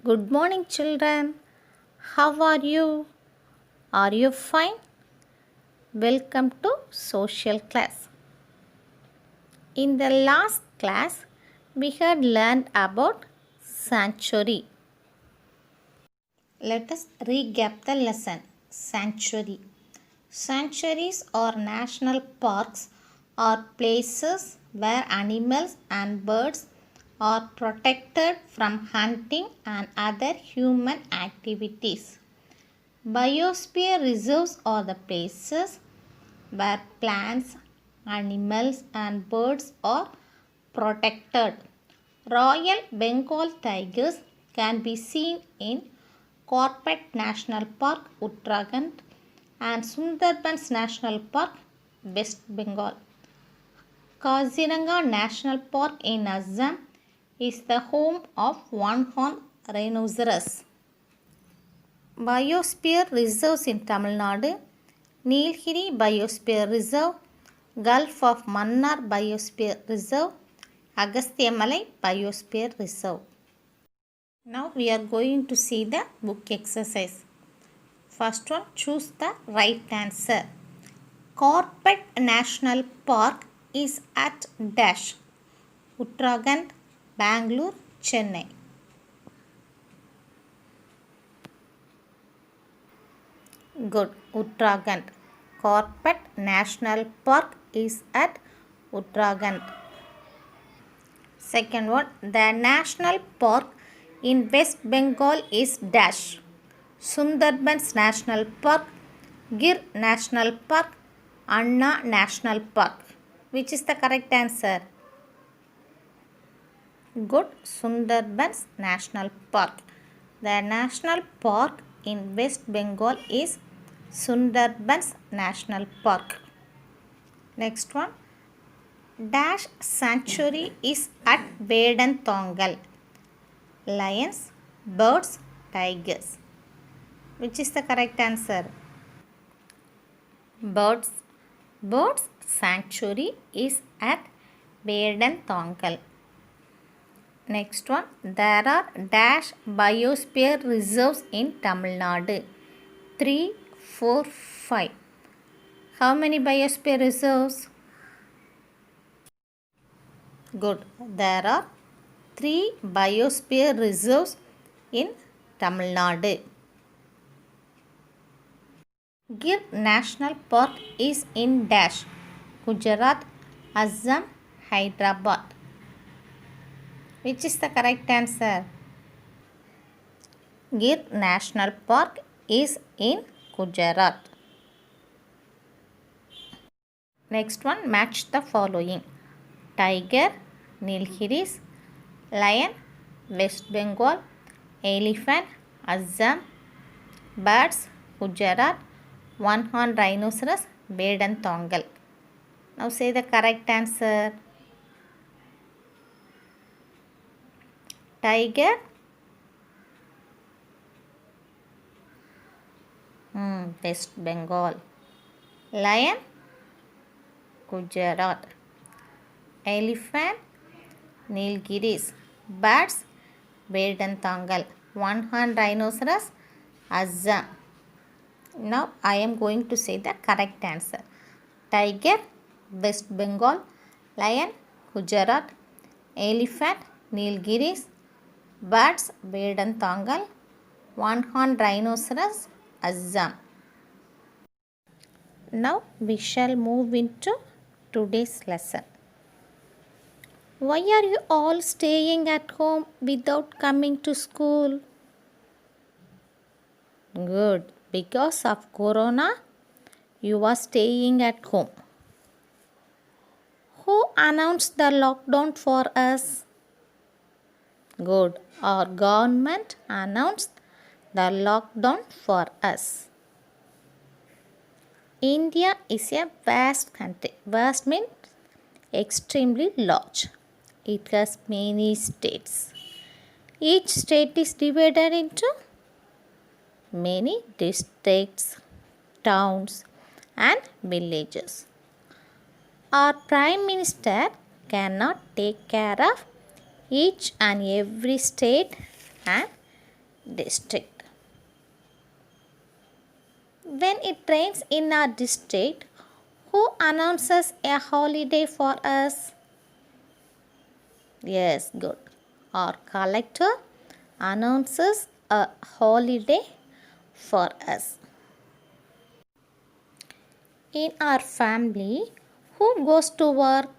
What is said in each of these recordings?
Good morning, children. How are you? Are you fine? Welcome to social class. In the last class, we had learned about sanctuary. Let us recap the lesson. Sanctuary. Sanctuaries or national parks are places where animals and birds are protected from hunting and other human activities. Biosphere reserves are the places where plants, animals, and birds are protected. Royal Bengal tigers can be seen in Corpet National Park, Uttarakhand, and Sundarbans National Park, West Bengal. Kaziranga National Park in Assam is the home of one-horned rhinoceros. Biosphere reserves in Tamil Nadu, Nilgiri Biosphere Reserve, Gulf of Mannar Biosphere Reserve, Agastyamalai Biosphere Reserve. Now we are going to see the book exercise. First one, choose the right answer. Corpet National Park is at dash, Uttarakhand, Bangalore, Chennai. Good. Uttarakhand. Corpet National Park is at Uttarakhand. Second one, the national park in West Bengal is dash. Sundarbans National Park, Gir National Park, Anna National Park. Which is the correct answer? Good. Sundarbans National Park. The national park in West Bengal is Sundarbans National Park. Next one. Dash sanctuary is at Vedantongal. Lions, birds, tigers. Which is the correct answer? Birds. Birds sanctuary is at Vedantongal. Next one. There are dash biosphere reserves in Tamil Nadu. 3, 4, 5. How many biosphere reserves? Good. There are 3 biosphere reserves in Tamil Nadu. Gir National Park is in dash, Gujarat, Assam, Hyderabad. Which is the correct answer? Gir National Park is in Gujarat. Next one, match the following. Tiger, Nilgiris, lion, West Bengal, elephant, Assam, birds, Gujarat, one-horned rhinoceros, Vedantongal. Now say the correct answer. Tiger, West Bengal, lion, Gujarat, elephant, Nilgiris, birds, Vedantongal, one-horned rhinoceros, Assam. Now I am going to say the correct answer. Tiger, West Bengal, lion, Gujarat, elephant, Nilgiris, birds, Vedantongal, one-horned rhinoceros, Assam. Now we shall move into today's lesson. Why are you all staying at home without coming to school? Good. Because of Corona, you are staying at home. Who announced the lockdown for us? Good. Our government announced the lockdown for us. India is a vast country. Vast means extremely large. It has many states. Each state is divided into many districts, towns, and villages. Our Prime Minister cannot take care of each and every state and district. When it rains in our district, who announces a holiday for us? Yes, good. Our collector announces a holiday for us. In our family, who goes to work?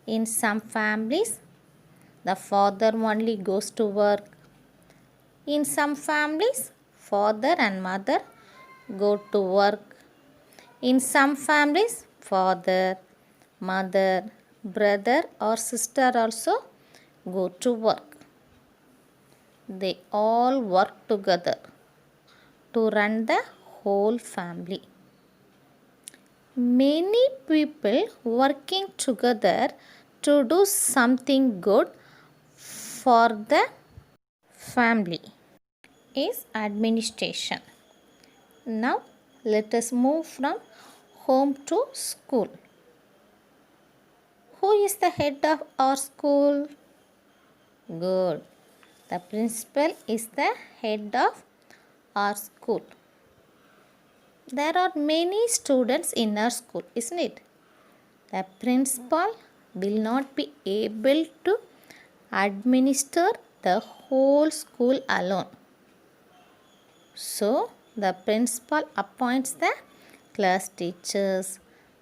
In some families, the father only goes to work. In some families, father and mother go to work. In some families, father, mother, brother or sister also go to work. They all work together to run the whole family. Many people working together to do something good for the family is administration. Now let us move from home to school. Who is the head of our school? Good. The principal is the head of our school. There are many students in our school, isn't it? The principal will not be able to administer the whole school alone. So, the principal appoints the class teachers,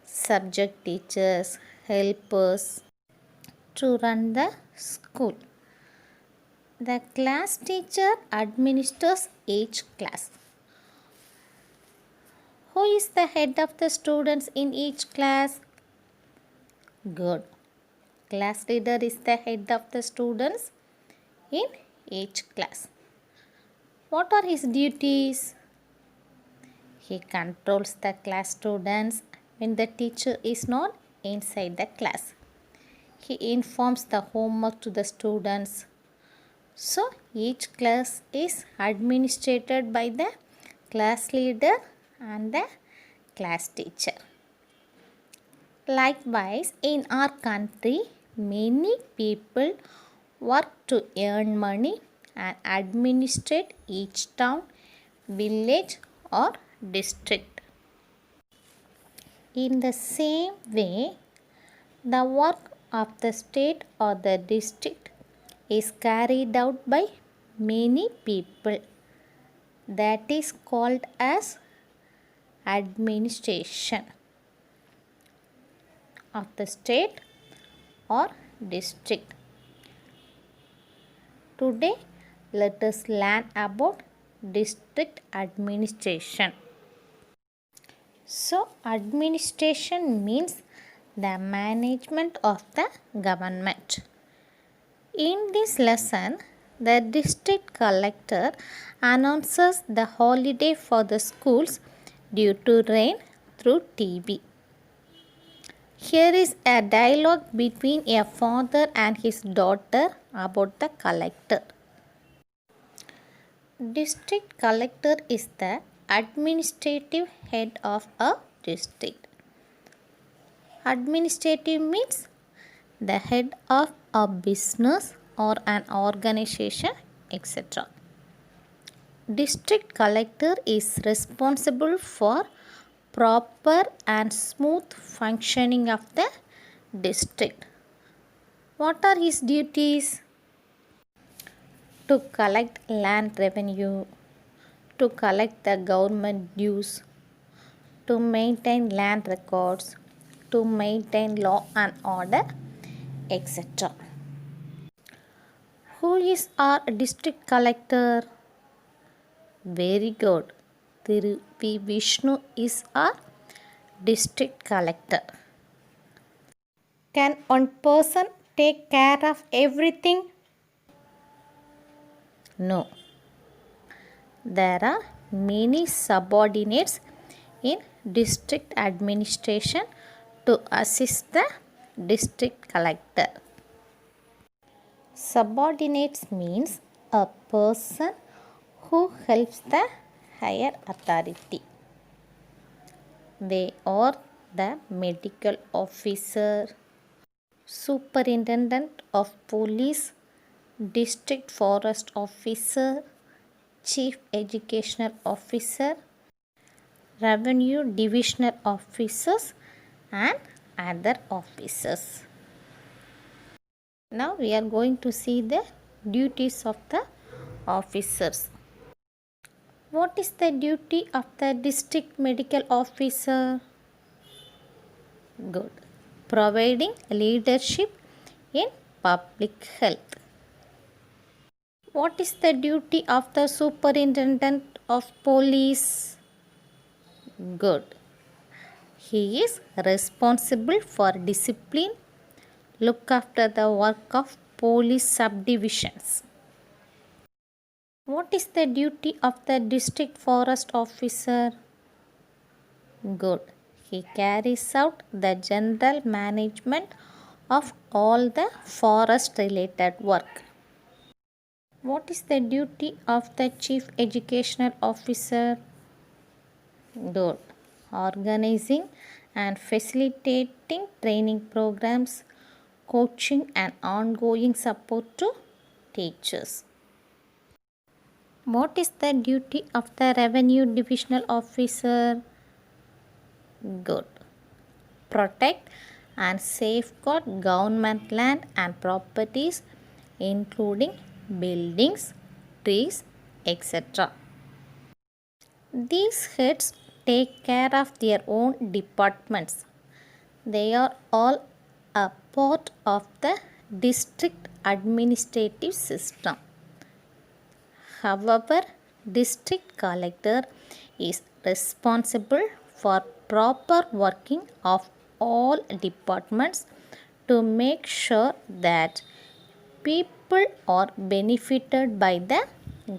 subject teachers, helpers to run the school. The class teacher administers each class. Who is the head of the students in each class? Good. Class leader is the head of the students in each class. What are his duties? He controls the class students when the teacher is not inside the class. He informs the homework to the students. So, each class is administered by the class leader and the class teacher. Likewise, in our country, many people work to earn money and administrate each town, village or district. In the same way, the work of the state or the district is carried out by many people. That is called as administration of the state or district. Today, let us learn about district administration. So, administration means the management of the government. In this lesson, the district collector announces the holiday for the schools due to rain through TV. Here is a dialogue between a father and his daughter about the collector. District collector is the administrative head of a district. Administrative means the head of a business or an organization, etc. District collector is responsible for proper and smooth functioning of the district. What are his duties? To collect land revenue, to collect the government dues, to maintain land records, to maintain law and order, etc. Who is our district collector? Very good. Thiru P. Vishnu is our district collector. Can one person take care of everything? No. There are many subordinates in district administration to assist the district collector. Subordinates means a person who helps the higher authority. They are the medical officer, superintendent of police, district forest officer, chief educational officer, revenue divisional officers and other officers. Now we are going to see the duties of the officers. What is the duty of the district medical officer? Good. Providing leadership in public health. What is the duty of the superintendent of police? Good. He is responsible for discipline, look after the work of police subdivisions. What is the duty of the district forest officer? Good. He carries out the general management of all the forest related work. What is the duty of the chief educational officer? Good. Organizing and facilitating training programs, coaching and ongoing support to teachers. What is the duty of the revenue divisional officer? Good. Protect and safeguard government land and properties, including buildings, trees, etc. These heads take care of their own departments. They are all a part of the district administrative system. However, district collector is responsible for proper working of all departments to make sure that people are benefited by the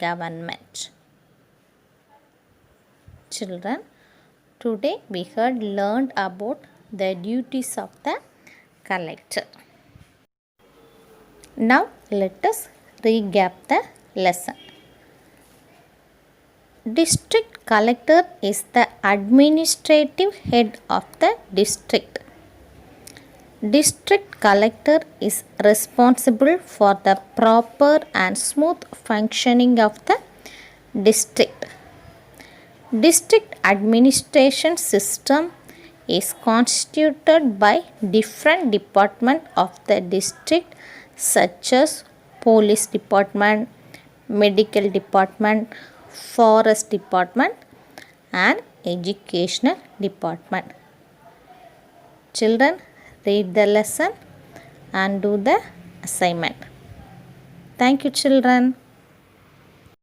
government. Children, today we had learned about the duties of the collector. Now let us recap the lesson. District collector is the administrative head of the district. District collector is responsible for the proper and smooth functioning of the district. District administration system is constituted by different departments of the district such as police department, medical department, forest department and educational department. Children, read the lesson and do the assignment. Thank you, children.